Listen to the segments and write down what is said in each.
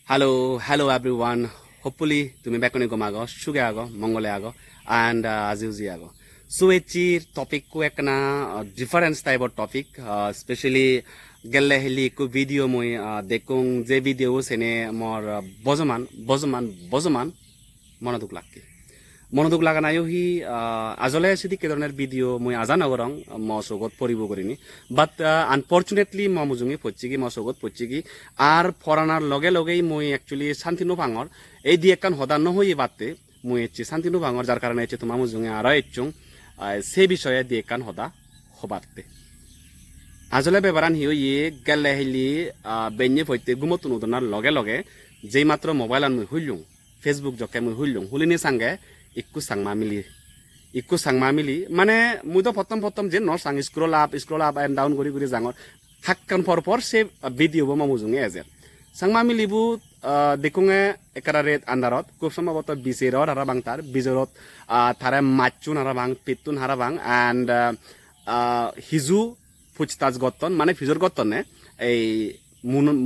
Hello everyone. Hopefully, tumi bekoni gomago, suge ago, mongole ago, and aziuzi ago. So echi topic ko ekna different type of topic, especially gelle heli ko video moi dekung je video sene mor bozoman monoduk lakki. মনোযোগ লাগা নাই হি আজলে সিদি কে ধরনের video মই আজা নগরং মসগত পরিব করিনি but unfortunately মমুজুঙি পচ্চিগি মসগত পচ্চিগি আর ফরানার লগে লগেই মই অ্যাকচুয়ালি শান্তিনু ভাঙর এই দি একখান হদা নহই বাতে মই এচি শান্তিনু ভাঙর যার কারণে এচি তোমা মুজুঙে আর এচুং সে বিষয়ে দি একখান হদা হবাতে আজলে বেবারান হিও ইয়ে গেলে হেলি বেnye ফইতে গুমতুন উদনার লগে লগে যেই মাত্র মোবাইল আন মই হইলুং ফেসবুক জকে মই হইলুং হুলিনি সাঙ্গে ikku sangma mili মানে মুই তো প্রথম যে নর সাং স্ক্রল আপ এন্ড ডাউন করি জাঙর হাক্কান পর সে ভিডিও বমা মুজুঙে এজে সাংমা মিলিবু দেখুঙে একারা রেত আন্দারত খুব সম্ভবত বিসেরর হারা বাং তার বিজরত তারে মাচুন হারা বাং পেতুন হারা বাং এন্ড হিজু ফুচতাজ গতন মানে ফিজর গতনে এই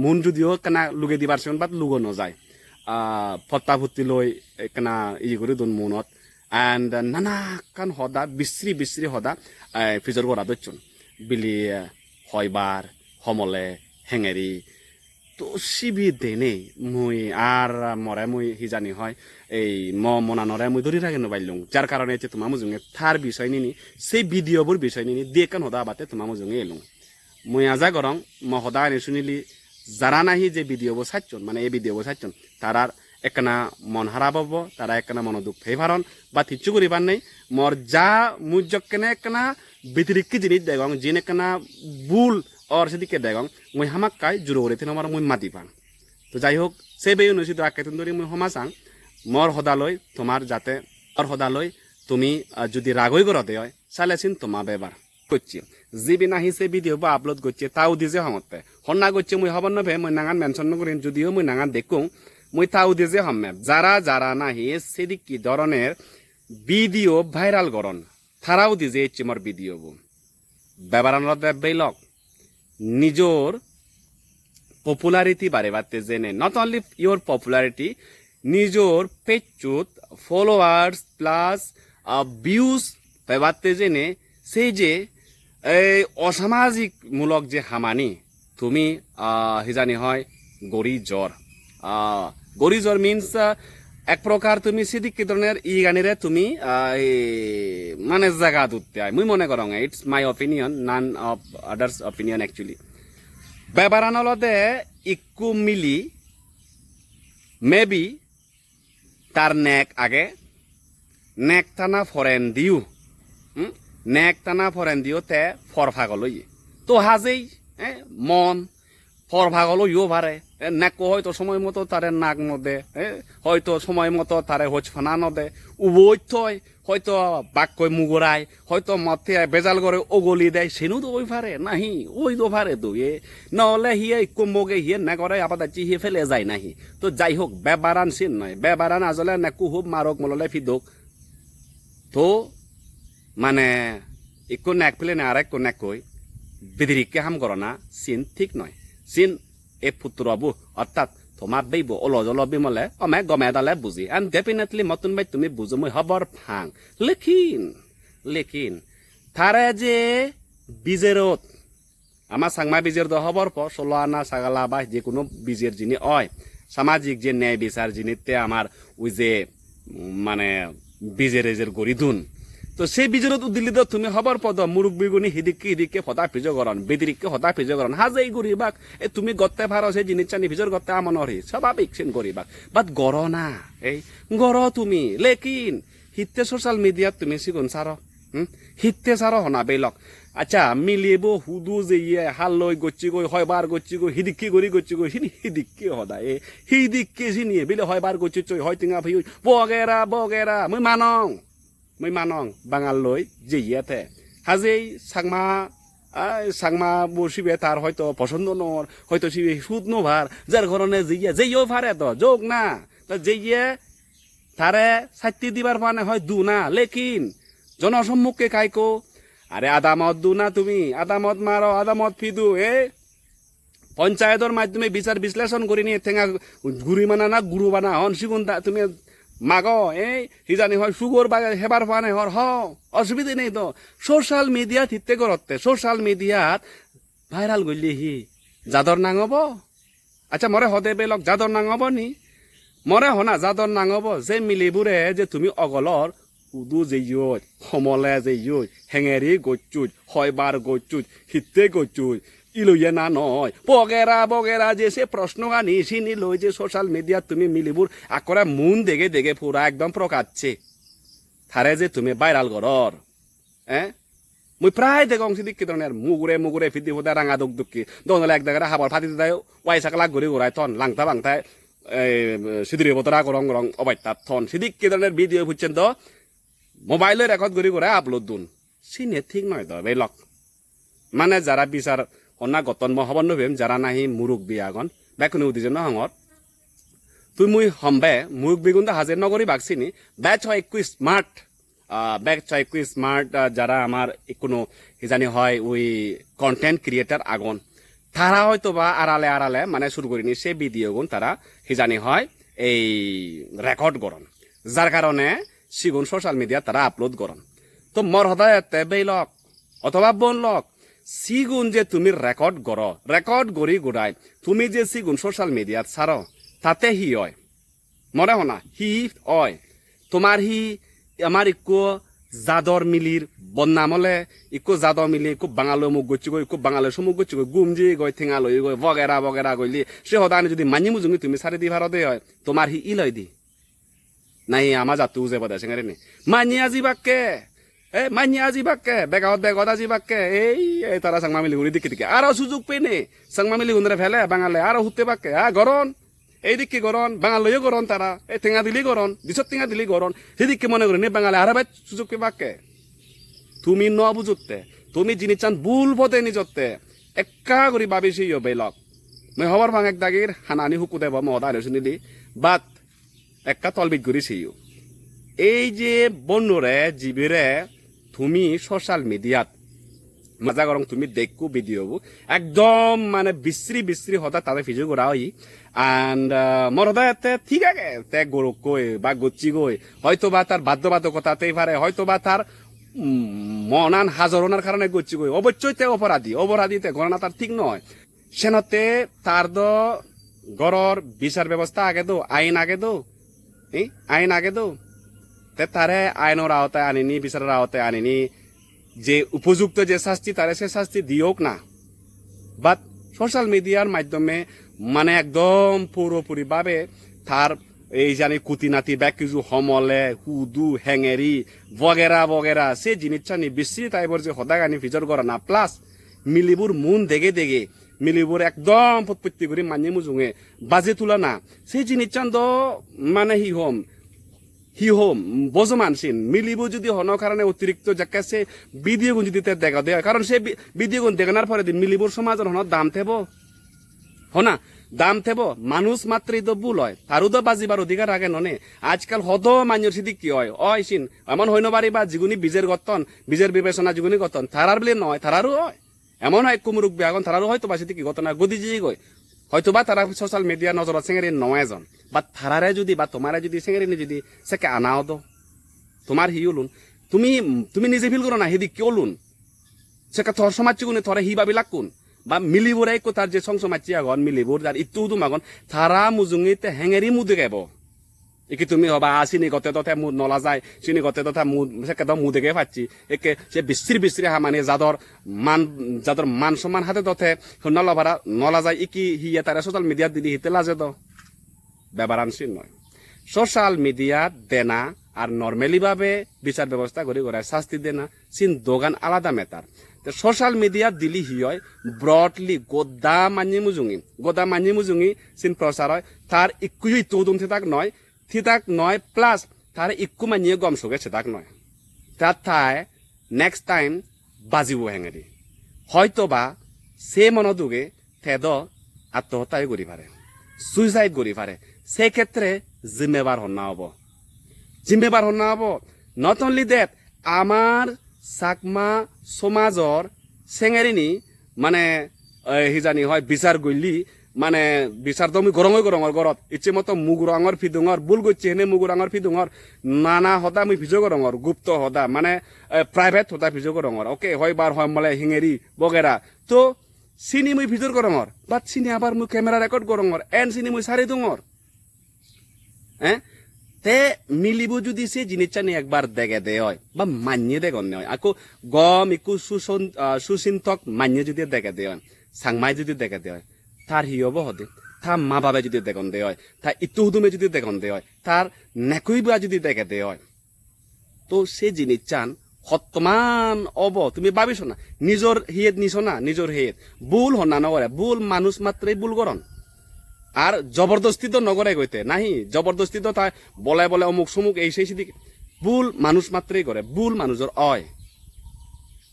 মুন যদিও কানা লুগে দিবারছন বাট লুগো ন যায় ফটা ফুটি লই কেনা ই করে দন মনত এন্ড নানা কান হদা বিশ্রি হদা ফিজর গড়া দচ্ছন বিলি হয়বার হমলে হেঙেরি তো সিবি দেনে মুই আর মরে মুই হিজানি হয় এই মনানরে মুই ধরি রাখেন বাইলুং যার কারণে হচ্ছে তোমার মুজুঙে থার বিষয় নিনি সেই ভিডিওবোৰ বিষয় নিনি দিয়ে কান হদা বাতে তোমার মুজুঙে এলুং মুই আজা গরং ম হদা এনে শুনিলি যারা নাহি যে ভিডিওবোৰ চাইছন মানে এই ভিডিওবোৰ চাইছন তারার একনা মন হারাব তারা একনা মনোদুখ ফেভারন বা তিচ্ছু করিবার নেই মর যা মুজকেনে একনা বিতিরিক্কি জিনিস দেগং জিন একনা বুল অর সেদিকে দেগং মুই হামাক কাই জুড়ো করে আমার মুই মাতি পাং তো যাই হোক সে বেউ নসিদ আকেতন ধরি মুই সমাচাং মর হদালয় তোমার যাতে অর হদালয় তুমি যদি রাগই করতে হয় চালেছিন তোমা বেবার করছি জিবি নাহি সে ভিডিও বা আপলোড করছে তাও দিছে হমতে হন্না করছে মুই হবন নভে মুই নাঙান মেনশন নকরিন যদিও মুই নাঙান দেখুং মুই তাও দিছে হমে যারা নাহি সেদিক কি ধরনের ভিডিও ভাইরাল করন তারাও দিছে চিমর ভিডিও বু বেবারানত বেলক নিজর পপুলারিটি বাড়ে বাড়তে জেনে নট অনলি ইয়োর পপুলারিটি নিজর পেচুত ফলোয়ার্স প্লাস ভিউজ বাড়তে জেনে সেই যে এই অসামাজিক মূলক যে হামানি তুমি হিজানি হয় গরি জ্বর মিনস এক প্রকার তুমি সেদিক কি ধরনের ই গানিরে তুমি মানে জায়গা দুতে হয় মুই মনে করং it's my opinion none of others opinion actually বেবারানলদে ইকু মিলি মেবি তার নেক আগে নেক থানা ফরেন দিও নেক টানা ফরেন দিও তে ফরফাগলই তো হাজেই মন ফরফাগলইও ভারে নেকো হয়তো সময় মতো তারে নাক নদে হয়তো সময় মতো তারে হোচফানা নদে উবই হয়তো বাক্যই মুগরায় হয়তো মতে বেজাল করে ওগলি দেয় সেনু তো ওই ভারে নাহি ওই তো ভারে তো নহলে হিয়ে কুম্বকে হিয়ে নেকরে আপাদাচ্ছি হিয়ে ফেলে যায় নাহি তো যাই হোক বেবারান সিন নয় বেবারান আজলে নেকু হুব মারক মললে ফিদোক তো মানে একো নেক ফেলে না আর এক নেক কই বিদিরিকে হাম করনা সিন ঠিক নয় সিন এ পুত্রবু অর্থাৎ তোমার বেইব অলজল বিমলে অমে গমে দালে বুঝি এন্ড ডেফিনেটলি মতন বাই তুমি বুঝো মই হবর ফাং লেকিন থারে যে বিজেরত আমার সাংমা বিজের দ হবর প 16 আনা সাগালা বা যে কোনো বিজের জিনি হয় সামাজিক যে ন্যায় বিচার জিনিতে আমার ওই যে মানে বিজের গরিদুন তো সেই বিজরত উদ্দিলিত তুমি হবর পদ মুরুক বিগুনি হিদিকে হতা ফিজো করন বেদিরিককে হতা ফিজো করন হাজেই গরিবাক তুমি গত্তে ভারো সেই জিনিস চানি ভিজর গত্তে আমনরি স্বাভাবিক সেন গরিবাক বাট গর না এই গর তুমি লেকিন হিতে সোশ্যাল মিডিয়াত তুমি সিগুন সারো হিতে সারো হনা বেলক আচ্ছা মিলিব হুদু যে ইয়ে হাল লই গচ্ছি গই হয়বার গচ্ছি গই হিদিকি গরি গচ্ছি গই হিদিকি হদা এ হিদিকি জিনিয়ে বিলে হয়বার গচ্ছি চই হয় তিঙা ভই বগেরা মই মানং বাঙাল লই যে ইয়াতে হাজেই সাংমা বসিবে তার হয়তো পছন্দ নর হয়তো সিবে সুদ নভার যার ঘরনে যেইও ভারে তো যোগ না তো যেইয়ে তারে সাইতি দিবার মানে হয় দু না লেকিন জনসম্মুখে কাইকো আরে আদামত দু না তুমি আদামত মারো আদামত ফিদু পঞ্চায়েতৰ মাধ্যমে বিচার বিশ্লেষণ কৰি নি ঠেঙা গুৰি মানা না গুৰু বানা হন সিগুন তুমি মাগ এই হিজানি হয় সুগর বা হেবার পানে হর হ অসুবিধা নেই তো সোশ্যাল মিডিয়াত হিতে করতে সোশ্যাল মিডিয়াত ভাইরাল গলি হি যাদর নাঙব আচ্ছা মরে হদে বেলক যাদর নাঙব নি মরে হনা যাদর নাঙব যে মিলিবুরে যে তুমি অগলর উদু যেইয় সমলে যেইয় হেঙেরি গচুত হয়বার গচুত হিতে গচুত ইলইয়ে না নয় বগেরা যে সে প্রশ্ন আনি চিনি লই যে সোশ্যাল মিডিয়াত তুমি মিলিবুর আকরা মুন দেগে দেগে পুরা একদম প্রকাচ্ছে থারে যে তুমি ভাইরাল করর মুই প্রায় দেখং সিদিক কি ধরনের মুগুরে ফিদি ফুদা রাঙা দুক দুকি দনলে এক জায়গায় হাবার ফাটি দেয় ওয়াই সাকলা ঘুরি ঘুরায় থন লাংতা বাংতায় সিদিরে বতরা গরং গরং অবাইতা থন সিদিক কি ধরনের ভিডিও বুঝছেন তো মোবাইলে রেকর্ড ঘুরি ঘুরায় আপলোড দুন সিনে ঠিক নয় তো বেলক মানে যারা বিচার অনা গতন মহাবন নভেম যারা নাহি মুরুক বিয়াগন বেকুনি উদিজন নহঙর তুই মুই হম্বে মুরুক বিগুন্দা হাজির নগরী বাকসিনি ব্যাচ হয় একটু স্মার্ট যারা আমার কোনো জানি হয় ওই কন্টেন্ট ক্রিয়েটার আগন তারা হয়তো বা আড়ালে মানে শুরু করিনি সে ভিডিও গুণ তারা জানি হয় এই রেকর্ড করন যার কারণে সিগুন সোশ্যাল মিডিয়া তারা আপলোড করন তো মর হদায়তে বেইলক অথবা বনলক সিগুন যে তুমি রেকর্ড করি গোড়াই তুমি যে সিগুন সোশ্যাল মিডিয়াত ছাড় তাতে হি হয় মনে হনা হি হয় তোমার হি আমার ইকো জাদর মিলির বন্যামলে ইকো জাদর মিলি ইকো বাঙালো মুখ গচ্ছি গই ইকো বাঙালো সমুখ গচ্ছি গই গুমজি গই ঠেঙা লই গই বগেরা গইলি সে হদানি যদি মানি মুজুঙ্গি তুমি সারি দি ভারতে হয় তোমার হি ইলই দি নাই আমার জাতু উজে বদা সেঙ্গারে নে মানি আজি বাক্কে বেগত আজি বাক্কে এই তারা সাংমা মিলি উনি দিকে আরো সুযোগ পেনে সাংমা মিলি উনরে ফেলে বাঙালে আরো হুতে বাক্কে গরন এই দিকে গরন বাঙালইও গরন তারা এই টেঙা দিলি গরন দিছত টেঙা দিলি গরন সেদিকে মনে করি নে বাঙালি আরো সুযোগ পেবাকে তুমি ন বুঝতে তুমি যিনি চান ভুল পথে নিজতে একা করে ভাবিছি বেলক মই হবার ভাঙ এক দাগির হানানি হুকু দেব মহদা শুনিলি বাট একা তলবিট করিছি এই যে বন্যরে জীবিরে তুমি সোশ্যাল মিডিয়াত মজা করং তুমি দেখো ভিডিও একদম মানে বিশ্রী হতা তাদের ফিজু করা হই অ্যান্ড মোর হদায়তে ঠিক আছে তে গরু কই বা গচ্ছি গই হয়তো বা তার বাধ্যবাধকতাতেই পারে হয়তো বা তার মনান হাজরনার কারণে গচ্ছি গই অবশ্যই তে অপরাধীতে গণনা তার ঠিক নয় সেনতে তার দো গড়র বিচার ব্যবস্থা আগে দো আইন আগে দো তে তারে আইনের আওতায় আনিনি বিচারের আওতায় আনিনি যে উপযুক্ত যে শাস্তি তারে সে শাস্তি দিওক না বাট সোশ্যাল মিডিয়ার মাধ্যমে মানে একদম পুরোপুরি ভাবে তার এই জানি কুতিনাতি ব্যাকিজু সমলে হুদু হেঙেরি বগেরা সে জিনিসটা নি বিশ্রী টাইপর যে হদাগানি ফিজর করা না প্লাস মিলিবুর মুন দেগে মিলিবুর একদম প্রত্যেক করে মানি মুজুঙে বাজে তুলা না সেই জিনিসটা তো মানে হি হোম বজমানসিন মিলিব যদি হন কারণে অতিরিক্ত যাকে সে ভিডিও গুণ যদি দেখা দেয় কারণ সে ভিডিও গুণ দেখানোর পরে দিন মিলিবর সমাজের হন দাম থেব হনা দাম থেব মানুষ মাত্রই তো ভুল হয় তারও তো বাজিবার অধিকার আগে ননে আজকাল হদ মানুষ সিদি কি হয় সিন এমন হইন পারি বা যিগুনি বীজের বিবেচনা যিগুনি গতন তারার বলে নয় তারারও হয় এমন হয় কুমুরুক বিয়াগন তারারও হয়তো বা সিদি কি ঘটনা গদি যেই গই হয়তো বা তারা সোশ্যাল মিডিয়া নজরত সেঙেরি নয় এজন বা থারারে যদি বা তোমারে যদি সেঙেরি যদি সেকে আনাও দো তোমার হি ওলুন তুমি নিজে ফিল করো না হেদি কি ওলুন সেকে থর সমাজ গুনে থরে হি বাবি লাগুন বা মিলিবরে তার যে সংসমাজি আগন মিলিবর যার ইট্টু মাগন থারা মুজুঙিতে হেঙেরি মুদে গাইব একে তুমি হবা চিনি গতে তথে মুদ নলা যায় চিনি গতে তথা মুদ সেকে তো মুদেগে পাচ্ছি একে সে বিশ্রী হা মানে যাদর মান সম্মান হাতে তথে নলা যায় ইকি হিয়ে তারা সোশ্যাল মিডিয়াত দিদি হিতে লাজে তো ব্যাপার আনসিন নয় সোশ্যাল মিডিয়া দেনা আর নর্মালি ভাবে বিচার ব্যবস্থা করে শাস্তি দেনা চিন দোকান আলাদা মেটার সোশ্যাল মিডিয়া দিলি হি হয় ব্রডলি গোদা মানি মুজুঙি চিন প্রচার হয় তার ইকুই ইতুদুম থিতাক নয় প্লাস তার ইকু মানিয়ে গম সগে সেতাক নয় তার ঠাই নেক্সট টাইম বাজিব হেঙেরি হয়তো বা সে মনোযোগে থেদ আত্মহত্যাই করি পারে সুইসাইড করি পারে সেক্ষেত্রে জিম্মেবার হন্না হব নট অনলি দ্যাট আমার চাকমা সমাজর সেঙেরিনি মানে হিজানি হয় বিচার গইলি মানে বিচার তো গরঙৰ গৰত ইচ্ছে মতো মুগুৰঙৰ ফিদুঙৰ বুল গৈছে হেনে মুগুৰঙৰ ফিদুঙৰ নানা হতা মই ভিজো গৰঙৰ গুপ্ত হতা মানে প্ৰাইভেট হতা ভিজো গৰঙৰ ওকে হয় বাৰ হয় মলে হিঙেৰি বগেৰা তো চিনি মই ভিজোর গরঙর বাট চিনি আবার মই ক্যামেরা রেকর্ড গরঙর এন চিনি মই সারি দুঙর হ্যাঁ তে মিলিব যদি সে জিনিসটা নিয়ে একবার দেখে দে হয় বা মানিয়ে দেখন হয় আকো গম একু সুচিন্তক মানিয়ে যদি দেখে দে হয় সাংমাই যদি দেখে দে হয় তার হি হব হদে তার মা বাবা যদি দেখন দে হয় তার ইতু হুদুমে যদি দেখন দে হয় তার নেকুই বা যদি দেখে দে হয় তো সে জিনিস চান হতমান অব তুমি ভাবিছ না নিজর হিয়েত নিছ না নিজর হিয়েত ভুল হনা নগরে ভুল মানুষ মাত্রই ভুল করন আর জবরদস্তি তো নগরে কইতে নাহি জবরদস্তি তো তাই বলে বলে অমুক সমুক এই সেই সিদিকে ভুল মানুষ মাত্রই করে ভুল মানুষের অয়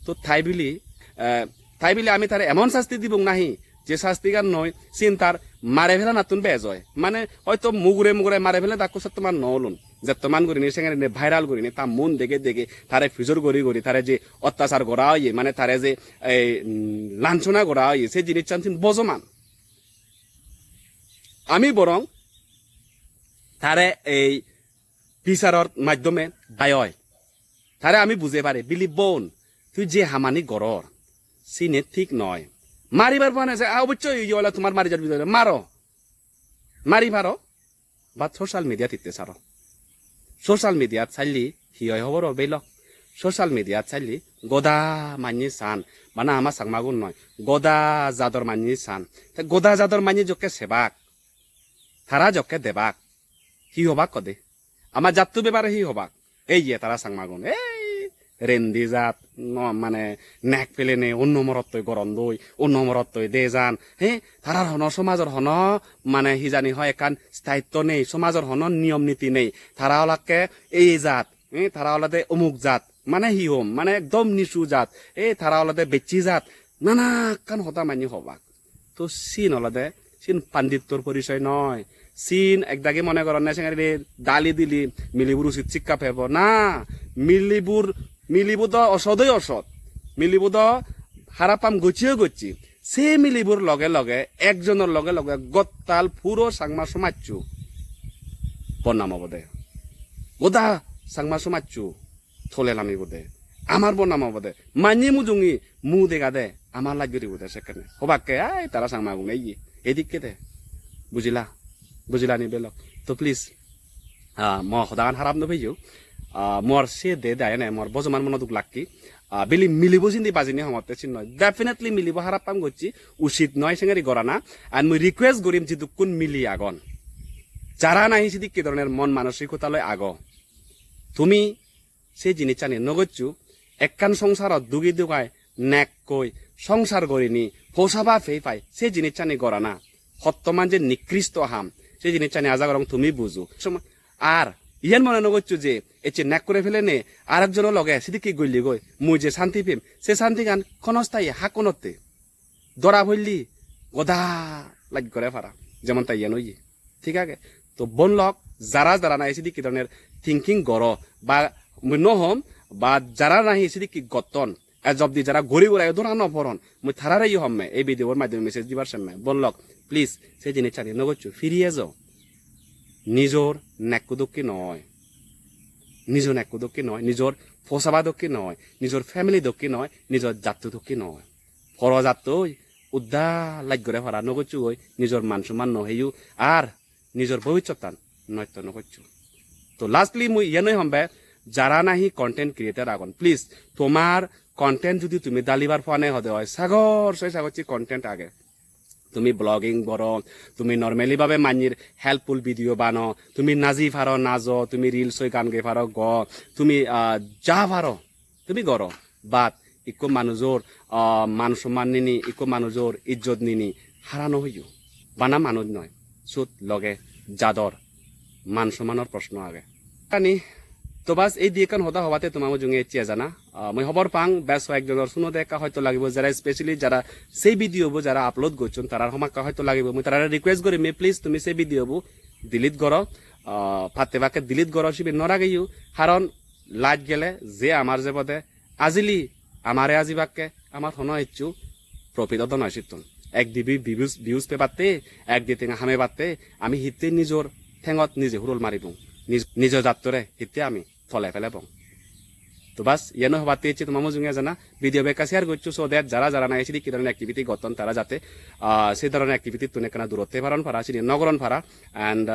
তো তাই বিলি আমি তার এমন শাস্তি দিব নাহি যে শাস্তিকার নয় চিন তার মারে ফেলা নাতুন বেজ হয় মানে হয়তো মুগুরে মারে ফেলে তাকে তোমার নলুন যে তোমান করি নি সেখানে ভাইরাল করি নি তা মন দেখে তারে ফিজর করি তারে যে অত্যাচার করা হইয়ে মানে তারে যে লাঞ্ছনা করা হইয়ে সে জিনিস চান বজমান আমি বরং তারে এই বিচারর মাধ্যমে দায় তারে আমি বুঝে পারে বিলি বোন তুই যে হামানি গরর সিনে ঠিক নয় মারিবার পানে যে অবশ্যই ইয়ে তোমার মারি যার মারো মারি মারো বা সোশ্যাল মিডিয়া তিতে সারো সোশ্যাল মিডিয়াত চাইলি হিয় হবর বেল সোশ্যাল মিডিয়াত চাইলি গদা মানি সান মানে আমার সাংমাগুন নয় গদা জাদর মানি সান গদা জাদর মানি জকে সেবাক তারা জকে দেবাক হি হবাক কদে আমার জাতটো বেবারে হি হবাক এই যে তারা সাংমাগুন এই রেন্দি জাত মানে নেক পেলে নে অন্য মরত তৈ গরম দই অন্য মরত তৈ দে যান হে তারার হন সমাজর হন মানে হিজানি হয় একান স্থায়িত্ব নেই সমাজর হন নিয়ম নীতি নেই তারা হলাকে এই জাত তারা হলাতে অমুক জাত মানে হি হোম মানে একদম নিচু জাত এই তারা হলাতে বেচি জাত নানা কান হতা মানি হবাক তো সিন হলাতে সিন পাণ্ডিত্যর পরিচয় নয় সিন একদাগে মনে করেন না সেখানে ডালি দিলি মিলিবুর উচিত শিক্ষা ফেব না মিলিবুদ অসদই অসৎ মিলিবুদ হারাপাম গছি সে মিলিবুর লগে লগে একজনের লগে লগে গত্তাল পুরো সাংমা সমাজু বনাম বোধে গোদা সাংমা সমাজু থলে লামি বোধে আমার বনাম বোধে মানি মুজুঙি মু দেখা দে আমার লাগি বোধে সেখানে হবাকে আই তারা সাংমা গুণ এই এদিকে দে বুঝিলা নি বেলক তো প্লিজ ম সদান হারাম নভেইও মর সে দে দায় নাই মর বজমান মন দুখ লাকি বিলি মিলিব চিন্তি বাজিনি সমতে চিন নয় ডেফিনেটলি মিলিব হারাপ পাম গছি উচিত নয় সেঙারি গড়ানা আর মুই রিকুয়েস্ট করিম যেহেতু কোন মিলি আগন যারা নাহি সেদিক কি ধরনের মন মানসিকতালয় আগ তুমি সেই জিনিস চানি নগচ্ছু একখান সংসারত দুগি দুগায় নেক কই সংসার করিনি ফোসাবা ফেই পাই সেই জিনিস চানি গড়ানা সত্যমান যে নিকৃষ্ট হাম সেই জিনিস চানি আজা গরং তুমি বুঝো আর ইয়ান মনে নগচ্ছু যে এচে নেক করে ফেলে নে আর একজনের লগে সেদিকে গইলি গই মুই যে শান্তি পেম সে শান্তি গান ক্ষণস্থায়ী হাকনতে দরা ভরলি গদা লাগি করে ফারা যেমন তাই ইয়ান ইয়ে ঠিক আছে তো বনলক যারা নাই সেদিকে ধরনের থিঙ্কিং গড় বা নহম বা যারা নাহি সেদিকে গতন জবদি যারা গড়ি গড়াই ধরা নপরন মুই থারারাই হমে এই ভিডিওর মাধ্যমে মেসেজ দিবার সামনে বনলক প্লিজ সেই জিনিস চানি নগচ্ছু ফিরিয়ে যাও নিজর নেকুদকি নয় নিজর নেকুদকি নয় নিজর ফসাবাদকি নয় নিজর ফ্যামিলি দকি নয় নিজর জাতদকি নয় পরজাতই উদ্দা লাগরে ভরা নগচ্ছু গই নিজর মান সম্মান নহইও আর নিজর ভবিষ্যৎ নয়তো নগচ্ছু তো লাস্টলি মুই ইয়ানই হমবে যারা নাহি কন্টেন্ট ক্রিয়েটার আগন প্লিজ তোমার কন্টেন্ট যদি তুমি দালিবার ফানে হদে হয় সাগর সাগরছি কন্টেন্ট আগে তুমি ব্লগিং বড় তুমি নর্মালি ভাবে মানির হেল্পফুল ভিডিও বানো তুমি নাজি ফারো নাজ তুমি রিলস গান গে ফারো গ তুমি যা ফারো তুমি গর বাট ইকো মানুষর মান সম্মান নিনি ইকো মানুষর ইজ্জত নিনি হারানো হইও বানা মানুষ নয় সুত লগে জাদর মান সম্মানের প্রশ্ন আগে কানি তো বাস এই দিয়ে কান হতা হবাতে তোমার জুঙে চিয়া জানা মই খবর পাং বেশ একজনের শুনো দেখা হয়তো লাগিব যারা স্পেশালি যারা সেই ভিডিও যারা আপলোড করছেন তারা সমাকা হয়তো লাগিব মই তারা রিকোয়েস্ট করি মে প্লিজ তুমি সেই ভিডিও ডিলিট করো ফাতে বাকে ডিলিট করো সিবি নরাগেও কারণ লাইট গেলে যে আমার যে পদে আজিলি আমারে আজি বাক্যে আমার হন ইচ্ছু প্রফিত নয় সিদ্ধন এক দিবি ভিউজ পেপাতে এক দি টেঙা হামে পাতে আমি হিতে নিজৰ ঠেঙত নিজে হুৰল মাৰিব নিজৰ জাতৰে হিতে আমি ফলাই ফেলাই পাওঁ তো বাস ইয়ানো হবাতে ইচ্ছে তোমার মজুঙ্গা জানা ভিডিও বেকা শেয়ার করছো সো দ্যাট যারা যারা নাই কি ধরনের অ্যাক্টিভিটি গতন তারা যাতে সেই ধরনের অ্যাক্টিভিটি তুনে কেনা দূরতে পারন ফারা সিনি নগরন ফারা এন্ড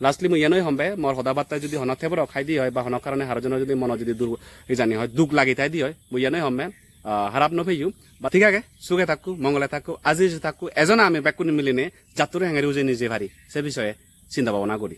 লাস্টলি মই ইয়ানোই হম্বে মোর সদাবার্তা যদি হনথে বড় খাই দি হয় বা হনর কারণে হারজনের যদি মন যদি দূর জানি হয় দুখ লাগি তাই দি হয় মই ইয়ানোই হম্বে হারাপ নফেইও বা ঠিক আছে সুখে থাকু মঙ্গলে থাকু আজি থাকু এজনা আমি বেকুনি মিলিনে জাতুরে হেঙেরি উজে নিজে ভারি সে বিষয়ে চিন্তা ভাবনা করি